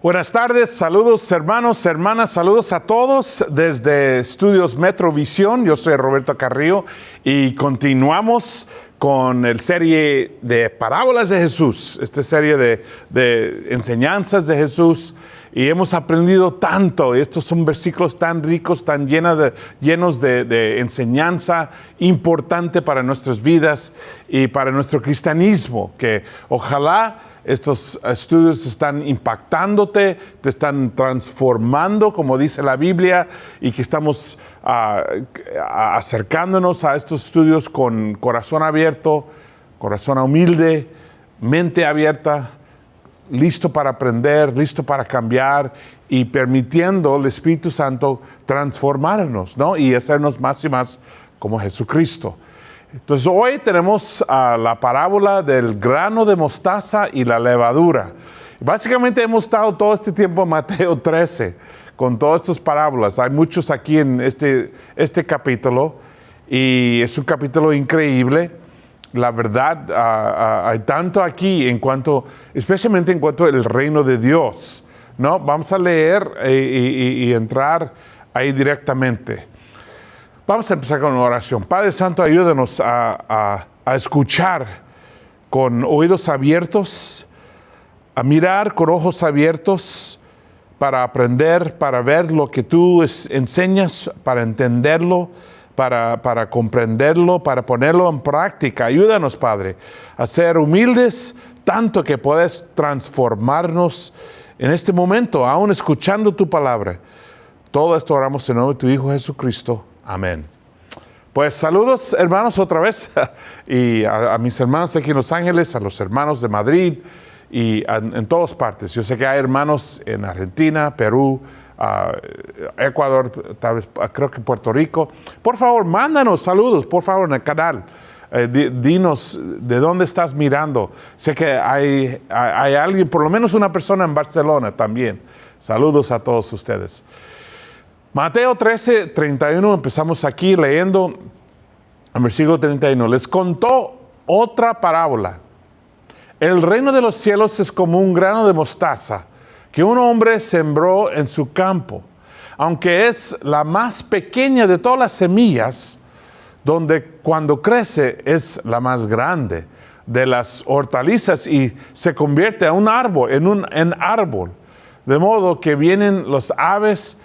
Buenas tardes, saludos hermanos, hermanas, saludos a todos desde Estudios Metrovisión. Yo soy Roberto Carrillo y continuamos con la serie de parábolas de Jesús, esta serie de enseñanzas de Jesús. Y hemos aprendido tanto, estos son versículos tan ricos, tan llenos de enseñanza importante para nuestras vidas y para nuestro cristianismo, que ojalá estos estudios están impactándote, te están transformando, como dice la Biblia, y que estamos acercándonos a estos estudios con corazón abierto, corazón humilde, mente abierta, listo para aprender, listo para cambiar y permitiendo al Espíritu Santo transformarnos, ¿no? Y hacernos más y más como Jesucristo. Entonces hoy tenemos la parábola del grano de mostaza y la levadura. Básicamente hemos estado todo este tiempo en Mateo 13 con todas estas parábolas. Hay muchos aquí en este capítulo y es un capítulo increíble. La verdad, hay tanto aquí especialmente en cuanto al reino de Dios, ¿no? Vamos a leer y entrar ahí directamente. Vamos a empezar con una oración. Padre Santo, ayúdanos a escuchar con oídos abiertos, a mirar con ojos abiertos para aprender, para ver lo que tú enseñas, para entenderlo, para comprenderlo, para ponerlo en práctica. Ayúdanos, Padre, a ser humildes tanto que puedas transformarnos en este momento, aún escuchando tu palabra. Todo esto oramos en nombre de tu Hijo Jesucristo. Amén. Pues saludos, hermanos, otra vez, y a mis hermanos aquí en Los Ángeles, a los hermanos de Madrid y en todas partes. Yo sé que hay hermanos en Argentina, Perú, Ecuador, tal vez, creo que Puerto Rico. Por favor, mándanos saludos, por favor, en el canal. Dinos de dónde estás mirando. Sé que hay alguien, por lo menos una persona en Barcelona también. Saludos a todos ustedes. Mateo 13, 31, empezamos aquí leyendo el versículo 31. Les contó otra parábola. El reino de los cielos es como un grano de mostaza que un hombre sembró en su campo. Aunque es la más pequeña de todas las semillas, donde cuando crece es la más grande de las hortalizas y se convierte a un árbol, en árbol. De modo que vienen los aves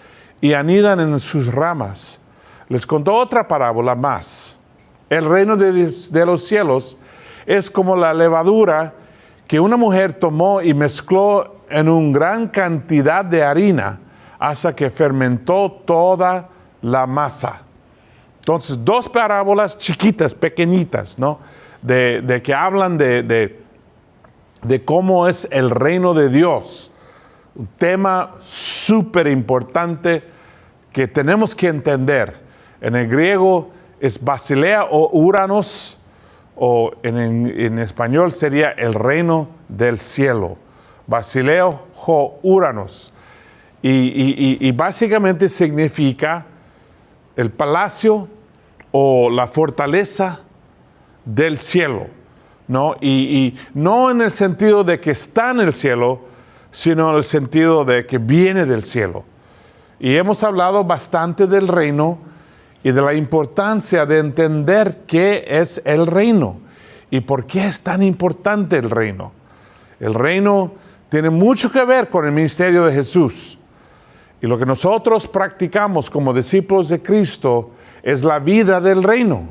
y anidan en sus ramas. Les contó otra parábola más. El reino de los cielos es como la levadura que una mujer tomó y mezcló en una gran cantidad de harina hasta que fermentó toda la masa. Entonces, dos parábolas chiquitas, pequeñitas, ¿no? De que hablan de cómo es el reino de Dios. Un tema súper importante que tenemos que entender. En el griego es Basilea o Uranos, o en español sería el reino del cielo. Basileo o Uranos. Y básicamente significa el palacio o la fortaleza del cielo, ¿no? Y no en el sentido de que está en el cielo, sino en el sentido de que viene del cielo. Y hemos hablado bastante del reino y de la importancia de entender qué es el reino y por qué es tan importante el reino. El reino tiene mucho que ver con el ministerio de Jesús. Y lo que nosotros practicamos como discípulos de Cristo es la vida del reino.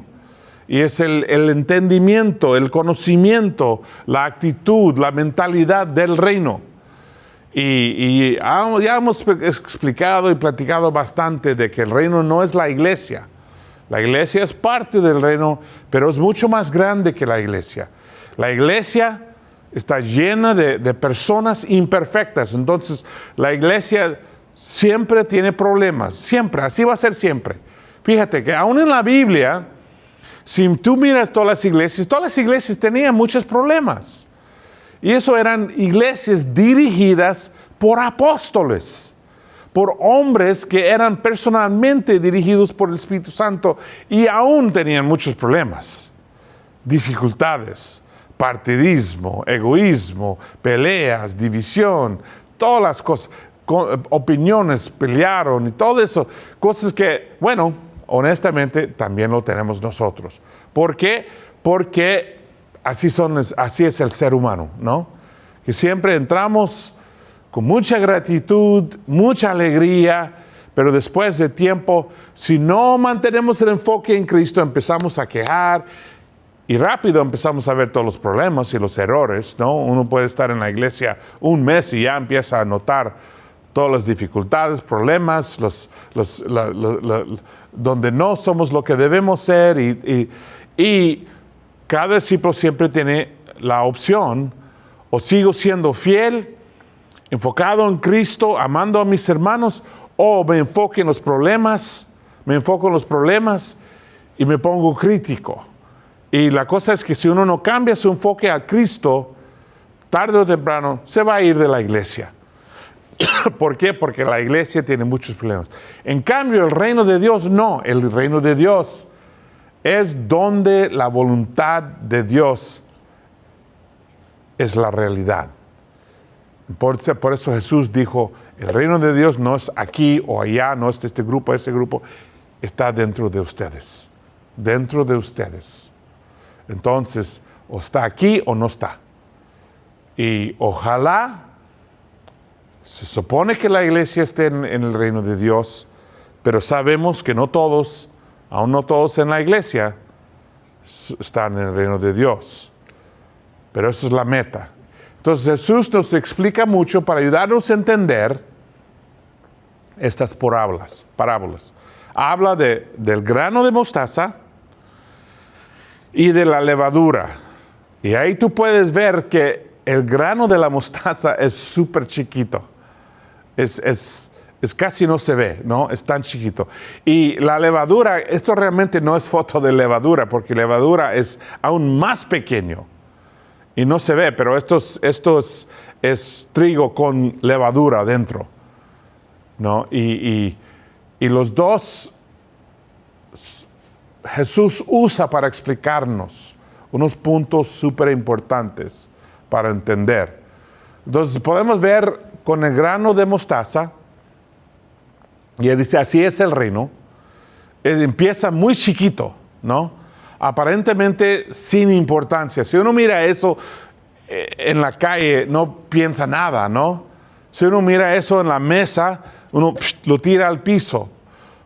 Y es el entendimiento, el conocimiento, la actitud, la mentalidad del reino. Y ya hemos explicado y platicado bastante de que el reino no es la iglesia. La iglesia es parte del reino, pero es mucho más grande que la iglesia. La iglesia está llena de personas imperfectas. Entonces, la iglesia siempre tiene problemas. Siempre, así va a ser siempre. Fíjate que aún en la Biblia, si tú miras todas las iglesias tenían muchos problemas. Y eso eran iglesias dirigidas por apóstoles, por hombres que eran personalmente dirigidos por el Espíritu Santo y aún tenían muchos problemas, dificultades, partidismo, egoísmo, peleas, división, todas las cosas, opiniones pelearon y todo eso, cosas que, bueno, honestamente también lo tenemos nosotros. ¿Por qué? Porque así es el ser humano, ¿no? Que siempre entramos con mucha gratitud, mucha alegría, pero después de tiempo, si no mantenemos el enfoque en Cristo, empezamos a quejar y rápido empezamos a ver todos los problemas y los errores, ¿no? Uno puede estar en la iglesia un mes y ya empieza a notar todas las dificultades, problemas, donde no somos lo que debemos ser y cada discípulo siempre tiene la opción: o sigo siendo fiel, enfocado en Cristo, amando a mis hermanos, o me enfoco en los problemas y me pongo crítico. Y la cosa es que si uno no cambia su enfoque a Cristo, tarde o temprano se va a ir de la iglesia. ¿Por qué? Porque la iglesia tiene muchos problemas. En cambio, el reino de Dios no. El reino de Dios es donde la voluntad de Dios es la realidad. Por eso Jesús dijo, el reino de Dios no es aquí o allá, no es este grupo, ese grupo, está dentro de ustedes. Dentro de ustedes. Entonces, o está aquí o no está. Y ojalá, se supone que la iglesia esté en el reino de Dios, pero sabemos que no todos, aún no todos en la iglesia, están en el reino de Dios. Pero eso es la meta. Entonces Jesús nos explica mucho para ayudarnos a entender estas parábolas. Habla del grano de mostaza y de la levadura. Y ahí tú puedes ver que el grano de la mostaza es súper chiquito. Es casi no se ve, ¿no? Es tan chiquito. Y la levadura, esto realmente no es foto de levadura, porque levadura es aún más pequeño. Y no se ve, pero esto es trigo con levadura dentro, ¿no? Y los dos Jesús usa para explicarnos unos puntos súper importantes para entender. Entonces podemos ver con el grano de mostaza, y él dice, así es el reino. Empieza muy chiquito, ¿no? Aparentemente sin importancia. Si uno mira eso en la calle, no piensa nada, ¿no? Si uno mira eso en la mesa, uno lo tira al piso,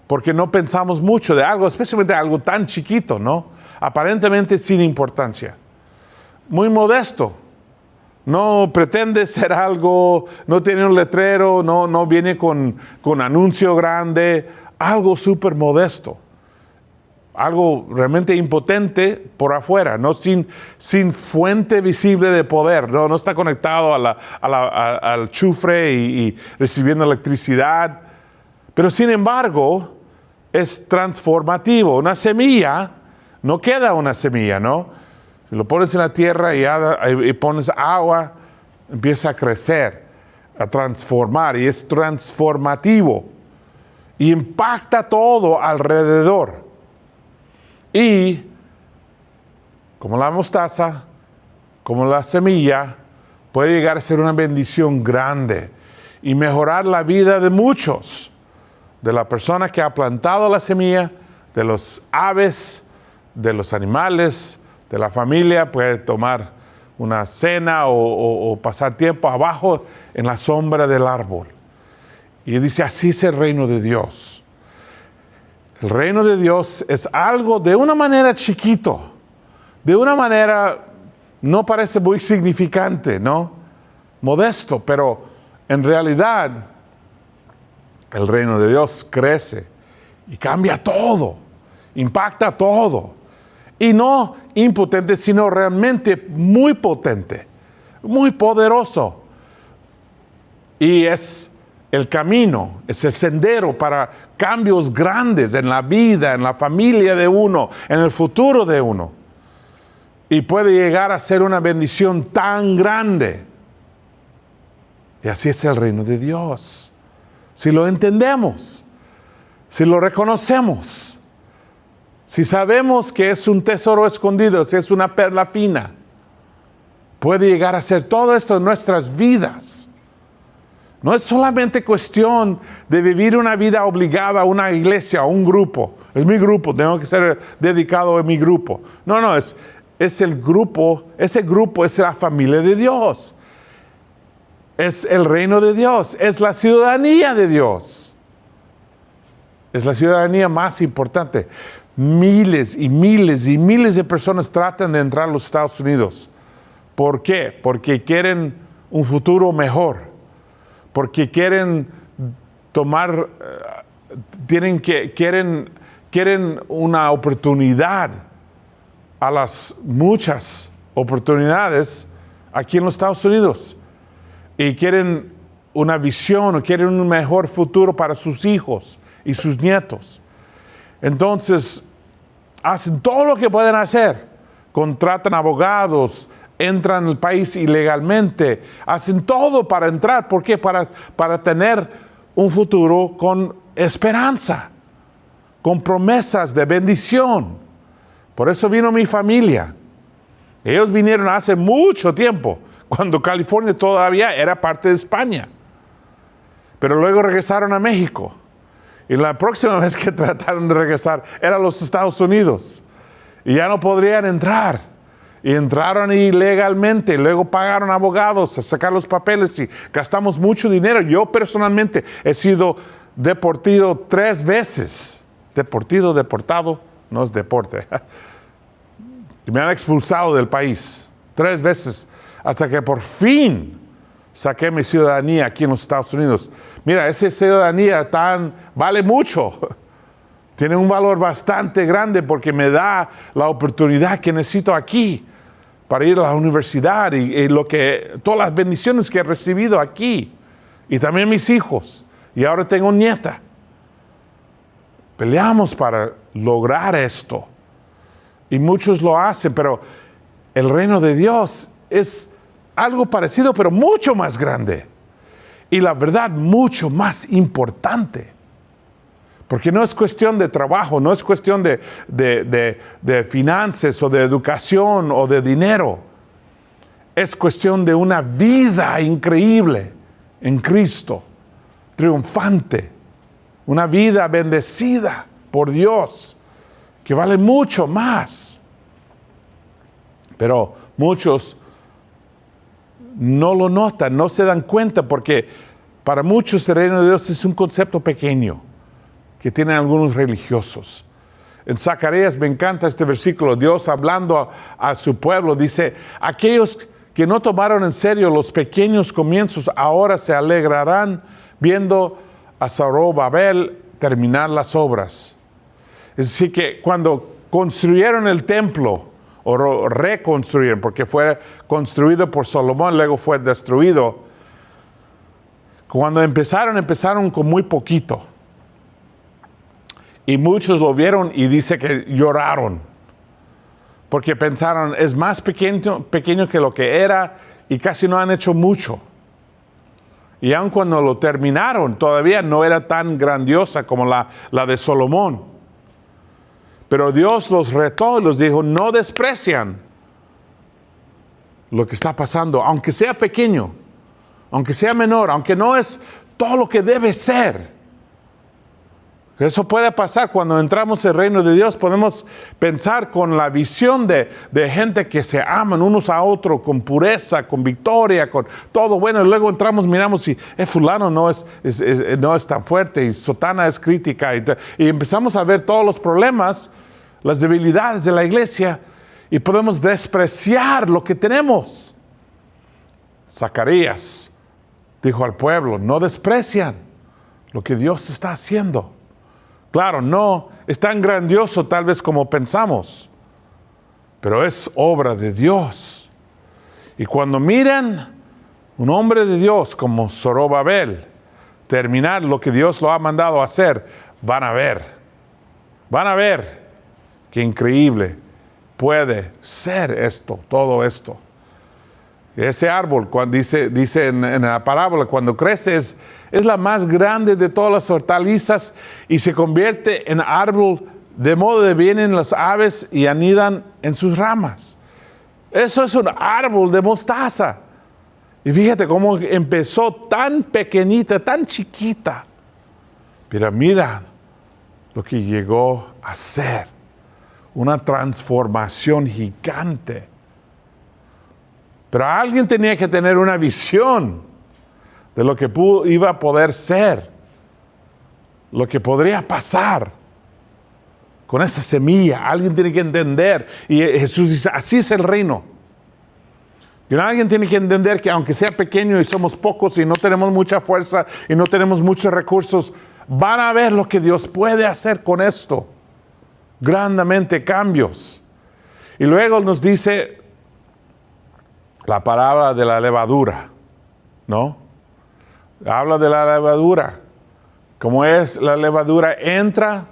porque no pensamos mucho de algo, especialmente algo tan chiquito, ¿no? Aparentemente sin importancia. Muy modesto. No pretende ser algo, no tiene un letrero, no viene con anuncio grande, algo súper modesto. Algo realmente impotente por afuera, no sin fuente visible de poder, no está conectado al chufre y recibiendo electricidad, pero sin embargo es transformativo. Una semilla, no queda una semilla, ¿no? Si lo pones en la tierra y pones agua, empieza a crecer, a transformar, y es transformativo y impacta todo alrededor. Y como la mostaza, como la semilla, puede llegar a ser una bendición grande y mejorar la vida de muchos, de la persona que ha plantado la semilla, de los aves, de los animales, de la familia. Puede tomar una cena o pasar tiempo abajo en la sombra del árbol. Y dice, así es el reino de Dios. El reino de Dios es algo de una manera chiquito, de una manera no parece muy significante, ¿no? Modesto, pero en realidad el reino de Dios crece y cambia todo, impacta todo. Y no impotente, sino realmente muy potente, muy poderoso. Y es el camino, es el sendero para cambios grandes en la vida, en la familia de uno, en el futuro de uno. Y puede llegar a ser una bendición tan grande. Y así es el reino de Dios. Si lo entendemos, si lo reconocemos, si sabemos que es un tesoro escondido, si es una perla fina, puede llegar a ser todo esto en nuestras vidas. No es solamente cuestión de vivir una vida obligada a una iglesia, a un grupo. Es mi grupo, tengo que ser dedicado a mi grupo. No, es el grupo, ese grupo es la familia de Dios. Es el reino de Dios, es la ciudadanía de Dios. Es la ciudadanía más importante. Miles y miles y miles de personas tratan de entrar a los Estados Unidos. ¿Por qué? Porque quieren un futuro mejor. Porque quieren tomar, quieren una oportunidad a las muchas oportunidades aquí en los Estados Unidos. Y quieren una visión, o quieren un mejor futuro para sus hijos y sus nietos. Entonces, hacen todo lo que pueden hacer. Contratan abogados, entran al país ilegalmente, hacen todo para entrar. ¿Por qué? Para tener un futuro con esperanza, con promesas de bendición. Por eso vino mi familia. Ellos vinieron hace mucho tiempo, cuando California todavía era parte de España. Pero luego regresaron a México. Y la próxima vez que trataron de regresar era los Estados Unidos. Y ya no podrían entrar. Y entraron ilegalmente. Luego pagaron abogados a sacar los papeles y gastamos mucho dinero. Yo personalmente he sido deportado 3 veces. Deportado, no es deporte. Me han expulsado del país 3 veces. Hasta que por fin saqué mi ciudadanía aquí en los Estados Unidos. Mira, esa ciudadanía vale mucho. Tiene un valor bastante grande porque me da la oportunidad que necesito aquí para ir a la universidad y todas las bendiciones que he recibido aquí. Y también mis hijos. Y ahora tengo nieta. Peleamos para lograr esto. Y muchos lo hacen, pero el reino de Dios es algo parecido, pero mucho más grande. Y la verdad, mucho más importante. Porque no es cuestión de trabajo, no es cuestión de finanzas o de educación o de dinero. Es cuestión de una vida increíble en Cristo, triunfante. Una vida bendecida por Dios, que vale mucho más. Pero muchos no lo notan, no se dan cuenta, porque para muchos el reino de Dios es un concepto pequeño que tienen algunos religiosos. En Zacarías me encanta este versículo, Dios hablando a su pueblo, dice: aquellos que no tomaron en serio los pequeños comienzos, ahora se alegrarán viendo a Zorobabel terminar las obras. Es decir, que cuando construyeron el templo, o reconstruyeron, porque fue construido por Salomón, luego fue destruido. Cuando empezaron con muy poquito. Y muchos lo vieron y dice que lloraron. Porque pensaron, es más pequeño que lo que era y casi no han hecho mucho. Y aun cuando lo terminaron, todavía no era tan grandiosa como la de Salomón. Pero Dios los retó y los dijo, no desprecian lo que está pasando, aunque sea pequeño, aunque sea menor, aunque no es todo lo que debe ser. Eso puede pasar cuando entramos en el reino de Dios. Podemos pensar con la visión de gente que se aman unos a otros con pureza, con victoria, con todo bueno. Y luego entramos, miramos y fulano no es tan fuerte y sotana es crítica. Y empezamos a ver todos los problemas, las debilidades de la iglesia, y podemos despreciar lo que tenemos. Zacarías dijo al pueblo, no desprecian lo que Dios está haciendo. Claro, no es tan grandioso tal vez como pensamos, pero es obra de Dios. Y cuando miran un hombre de Dios como Zorobabel terminar lo que Dios lo ha mandado a hacer, van a ver qué increíble puede ser esto, todo esto. Ese árbol, cuando dice en la parábola, cuando crece es la más grande de todas las hortalizas y se convierte en árbol de modo que vienen las aves y anidan en sus ramas. Eso es un árbol de mostaza. Y fíjate cómo empezó tan pequeñita, tan chiquita. Pero mira lo que llegó a ser. Una transformación gigante. Pero alguien tenía que tener una visión de lo que iba a poder ser. Lo que podría pasar con esa semilla. Alguien tiene que entender. Y Jesús dice, así es el reino. Y alguien tiene que entender que aunque sea pequeño y somos pocos y no tenemos mucha fuerza y no tenemos muchos recursos, van a ver lo que Dios puede hacer con esto. Grandemente cambios. Y luego nos dice la palabra de la levadura, ¿no? Habla de la levadura. Como es la levadura, entra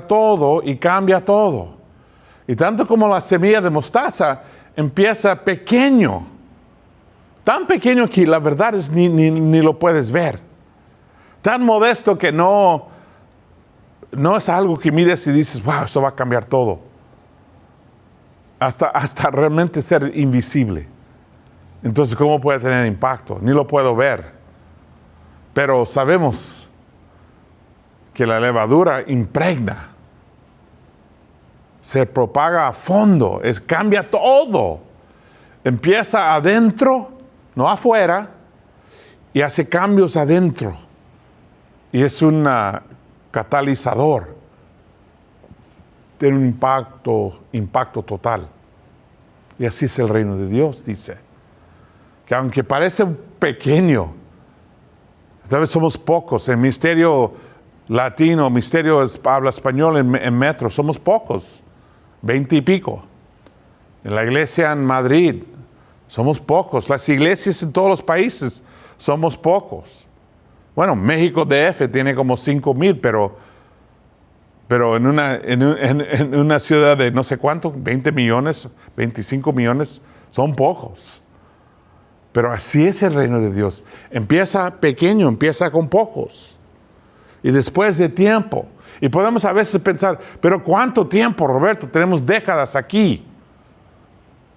todo y cambia todo. Y tanto como la semilla de mostaza empieza pequeño, tan pequeño que la verdad es ni lo puedes ver. Tan modesto que no es algo que mires y dices, wow, eso va a cambiar todo. Hasta realmente ser invisible. Entonces, ¿cómo puede tener impacto? Ni lo puedo ver. Pero sabemos que la levadura impregna, se propaga a fondo, cambia todo. Empieza adentro, no afuera, y hace cambios adentro. Y es un catalizador. Tiene un impacto total. Y así es el reino de Dios, dice. Que aunque parece pequeño, tal vez somos pocos. En Ministerio Latino, Ministerio habla español en Metro, somos pocos, 20 y pico. En la iglesia en Madrid, somos pocos. Las iglesias en todos los países, somos pocos. Bueno, México DF tiene como 5,000, pero en una ciudad de no sé cuánto, 20 millones, 25 millones, son pocos. Pero así es el reino de Dios. Empieza pequeño, empieza con pocos. Y después de tiempo. Y podemos a veces pensar, pero ¿cuánto tiempo, Roberto? Tenemos décadas aquí.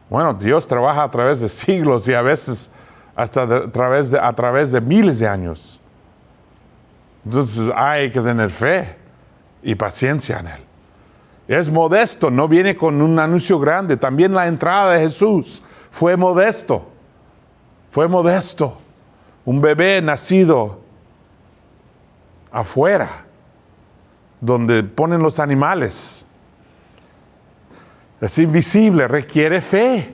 Bueno, Dios trabaja a través de siglos y a veces hasta a través de miles de años. Entonces hay que tener fe y paciencia en Él. Es modesto, no viene con un anuncio grande. También la entrada de Jesús fue modesto. Fue modesto. Un bebé nacido afuera, donde ponen los animales. Es invisible, requiere fe.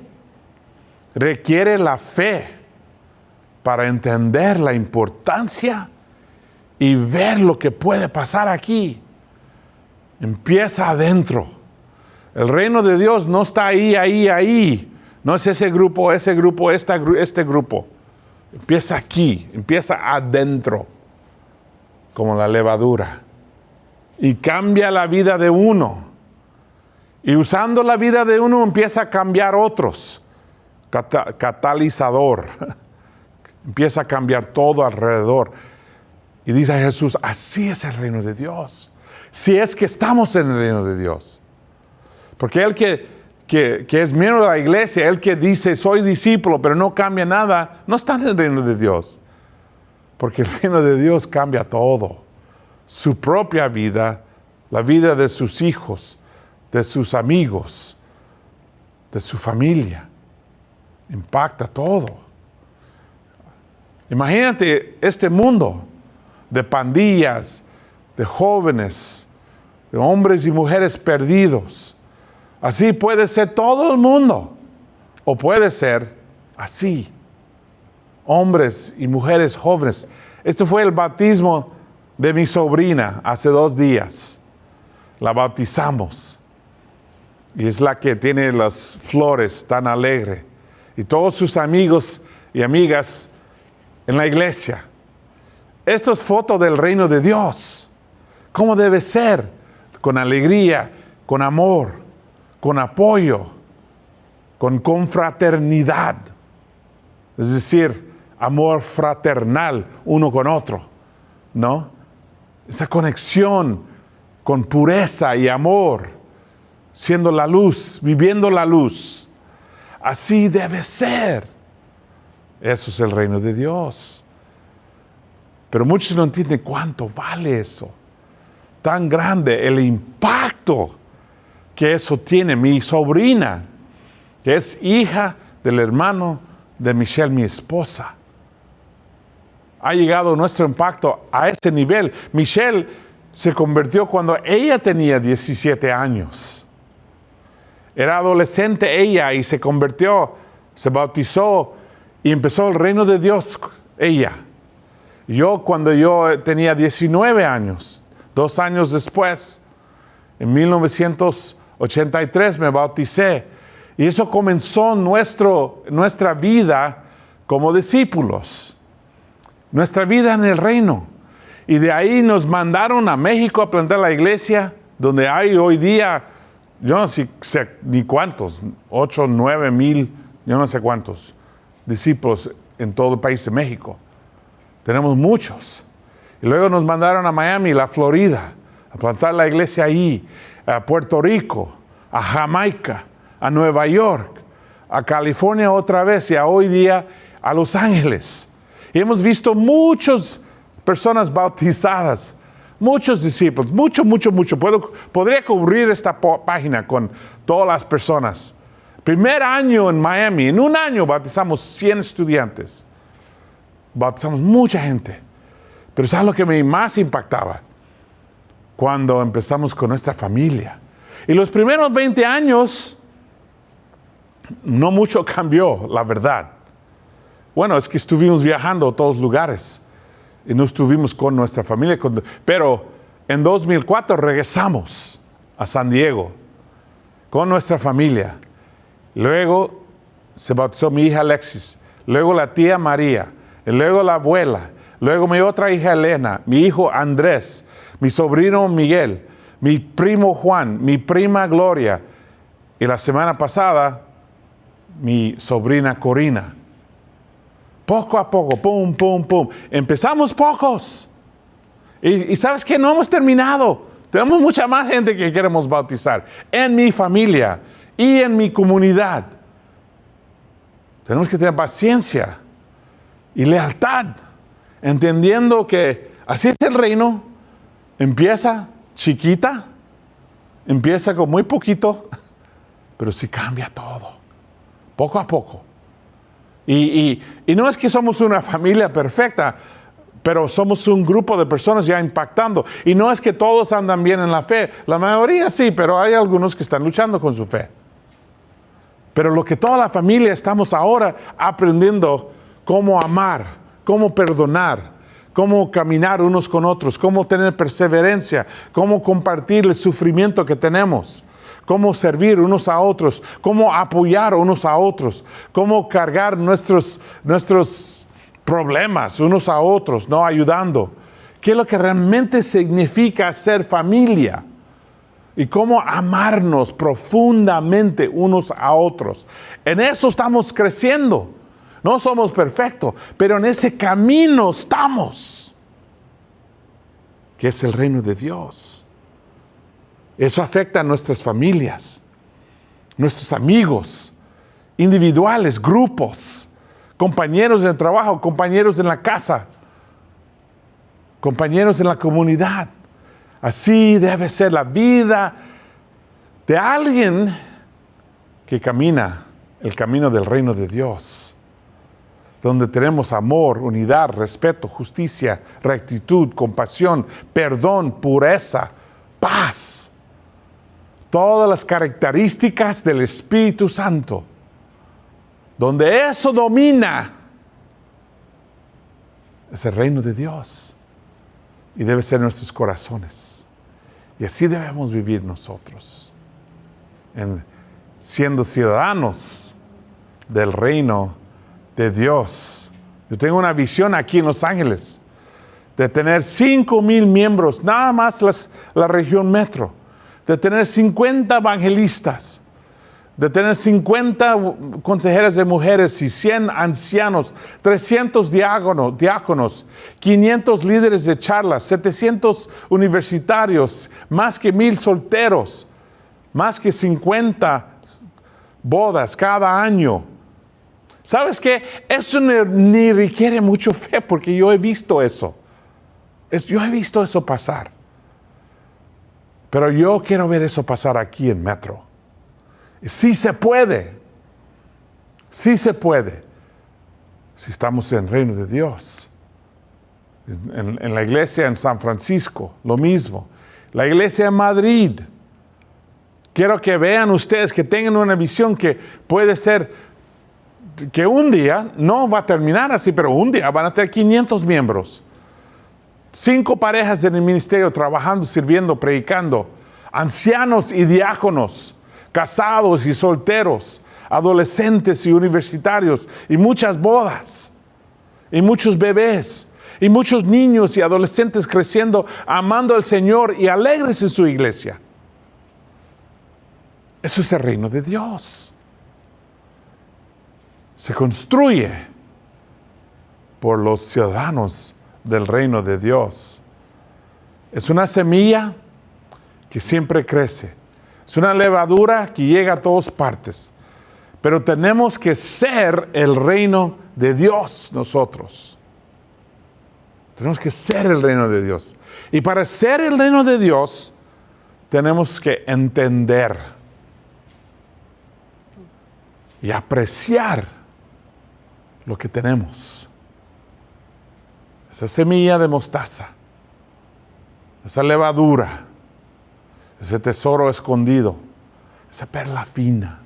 Requiere la fe para entender la importancia y ver lo que puede pasar aquí. Empieza adentro. El reino de Dios no está ahí. No es ese grupo, este grupo. Empieza aquí, empieza adentro, como la levadura. Y cambia la vida de uno. Y usando la vida de uno empieza a cambiar otros. Catalizador. Empieza a cambiar todo alrededor. Y dice Jesús, así es el reino de Dios. Si es que estamos en el reino de Dios. Porque el que es miembro de la iglesia, el que dice soy discípulo pero no cambia nada, no está en el reino de Dios. Porque el reino de Dios cambia todo. Su propia vida, la vida de sus hijos, de sus amigos, de su familia. Impacta todo. Imagínate este mundo de pandillas, de jóvenes, de hombres y mujeres perdidos. Así puede ser todo el mundo. O puede ser así. Hombres y mujeres jóvenes. Este fue el bautismo de mi sobrina hace 2 días. La bautizamos. Y es la que tiene las flores tan alegre. Y todos sus amigos y amigas en la iglesia. Esto es foto del reino de Dios. ¿Cómo debe ser? Con alegría, con amor, con apoyo, con confraternidad. Es decir, amor fraternal uno con otro, ¿no? Esa conexión con pureza y amor, siendo la luz, viviendo la luz. Así debe ser. Eso es el reino de Dios. Pero muchos no entienden cuánto vale eso. Tan grande el impacto que eso tiene. Mi sobrina, que es hija del hermano de Michelle, mi esposa, ha llegado nuestro impacto a ese nivel. Michelle se convirtió cuando ella tenía 17 años. Era adolescente ella y se convirtió, se bautizó y empezó el reino de Dios ella. Yo cuando yo tenía 19 años, 2 años después, en 1983 me bauticé. Y eso comenzó nuestra vida como discípulos. Nuestra vida en el reino. Y de ahí nos mandaron a México a plantar la iglesia, donde hay hoy día, yo no sé ni cuántos, 8, 9 mil, yo no sé cuántos discípulos en todo el país de México. Tenemos muchos. Y luego nos mandaron a Miami, la Florida, a plantar la iglesia ahí, a Puerto Rico, a Jamaica, a Nueva York, a California otra vez y a hoy día a Los Ángeles. Y hemos visto muchas personas bautizadas, muchos discípulos, mucho. Podría cubrir esta página con todas las personas. Primer año en Miami, en un año bautizamos 100 estudiantes. Bautizamos mucha gente. Pero ¿sabes lo que me más impactaba? Cuando empezamos con nuestra familia. Y los primeros 20 años, no mucho cambió, la verdad. Bueno, es que estuvimos viajando a todos lugares y no estuvimos con nuestra familia. Pero en 2004 regresamos a San Diego con nuestra familia. Luego se bautizó mi hija Alexis, luego la tía María, y luego la abuela, luego mi otra hija Elena, mi hijo Andrés, mi sobrino Miguel, mi primo Juan, mi prima Gloria, y la semana pasada mi sobrina Corina. Poco a poco, pum. Empezamos pocos. Y ¿sabes qué? No hemos terminado. Tenemos mucha más gente que queremos bautizar en mi familia y en mi comunidad. Tenemos que tener paciencia y lealtad, entendiendo que así es el reino. Empieza chiquita, empieza con muy poquito, pero sí cambia todo, poco a poco. Y no es que somos una familia perfecta, pero somos un grupo de personas ya impactando. Y no es que todos andan bien en la fe. La mayoría sí, pero hay algunos que están luchando con su fe. Pero lo que toda la familia estamos ahora aprendiendo, cómo amar, cómo perdonar, cómo caminar unos con otros, cómo tener perseverancia, cómo compartir el sufrimiento que tenemos, cómo servir unos a otros, cómo apoyar unos a otros, cómo cargar nuestros problemas unos a otros, ¿no? Ayudando. ¿Qué es lo que realmente significa ser familia? Y cómo amarnos profundamente unos a otros. En eso estamos creciendo. No somos perfectos, pero en ese camino estamos, que es el reino de Dios. Eso afecta a nuestras familias, nuestros amigos, individuales, grupos, compañeros en el trabajo, compañeros en la casa, compañeros en la comunidad. Así debe ser la vida de alguien que camina el camino del reino de Dios, donde tenemos amor, unidad, respeto, justicia, rectitud, compasión, perdón, pureza, paz. Todas las características del Espíritu Santo. Donde eso domina, es el reino de Dios. Y debe ser nuestros corazones. Y así debemos vivir nosotros. Siendo ciudadanos del reino de Dios. Yo tengo una visión aquí en Los Ángeles de tener 5,000 miembros, nada más la región metro. De tener 50 evangelistas, de tener 50 consejeras de mujeres y 100 ancianos, 300 diáconos, 500 líderes de charlas, 700 universitarios, más que 1,000 solteros, más que 50 bodas cada año, ¿Sabes qué? Eso ni requiere mucho fe, porque yo he visto eso. Yo he visto eso pasar. Pero yo quiero ver eso pasar aquí en Metro. Sí se puede. Sí se puede. Si estamos en el reino de Dios. En la iglesia en San Francisco, lo mismo. La iglesia en Madrid. Quiero que vean ustedes, que tengan una visión que puede ser, que un día, no va a terminar así, pero un día van a tener 500 miembros. 5 parejas en el ministerio trabajando, sirviendo, predicando. Ancianos y diáconos, casados y solteros, adolescentes y universitarios, y muchas bodas, y muchos bebés, y muchos niños y adolescentes creciendo, amando al Señor y alegres en su iglesia. Eso es el reino de Dios. Se construye por los ciudadanos del reino de Dios. Es una semilla que siempre crece. Es una levadura que llega a todas partes. Pero tenemos que ser el reino de Dios nosotros. Tenemos que ser el reino de Dios. Y para ser el reino de Dios, tenemos que entender y apreciar lo que tenemos. Esa semilla de mostaza, esa levadura, ese tesoro escondido, esa perla fina,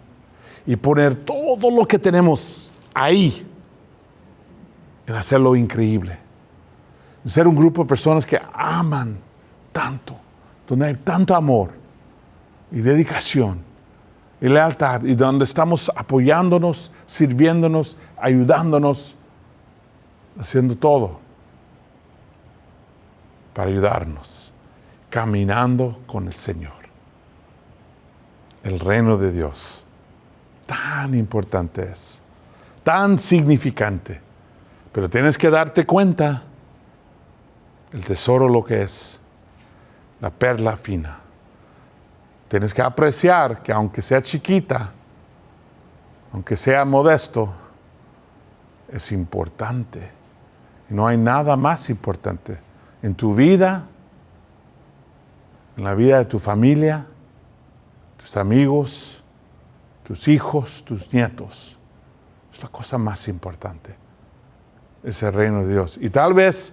y poner todo lo que tenemos ahí en hacerlo increíble. En ser un grupo de personas que aman tanto, donde hay tanto amor y dedicación y lealtad, y donde estamos apoyándonos, sirviéndonos, ayudándonos, haciendo todo para ayudarnos, caminando con el Señor. El reino de Dios, tan importante es, tan significante, pero tienes que darte cuenta el tesoro lo que es, la perla fina. Tienes que apreciar que aunque sea chiquita, aunque sea modesto, es importante. Y no hay nada más importante en tu vida, en la vida de tu familia, tus amigos, tus hijos, tus nietos. Es la cosa más importante. Es el reino de Dios. Y tal vez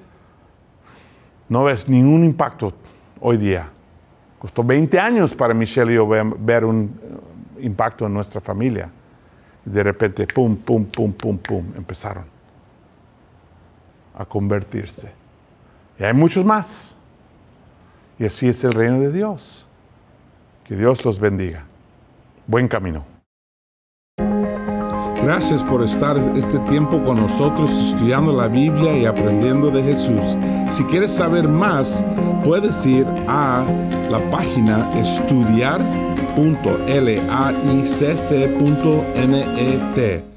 no ves ningún impacto hoy día. Costó 20 años para Michelle y yo ver un impacto en nuestra familia. Y de repente, pum, pum, pum, pum, pum, empezaron a convertirse. Y hay muchos más. Y así es el reino de Dios. Que Dios los bendiga. Buen camino. Gracias por estar este tiempo con nosotros estudiando la Biblia y aprendiendo de Jesús. Si quieres saber más, puedes ir a la página estudiar.laicc.net.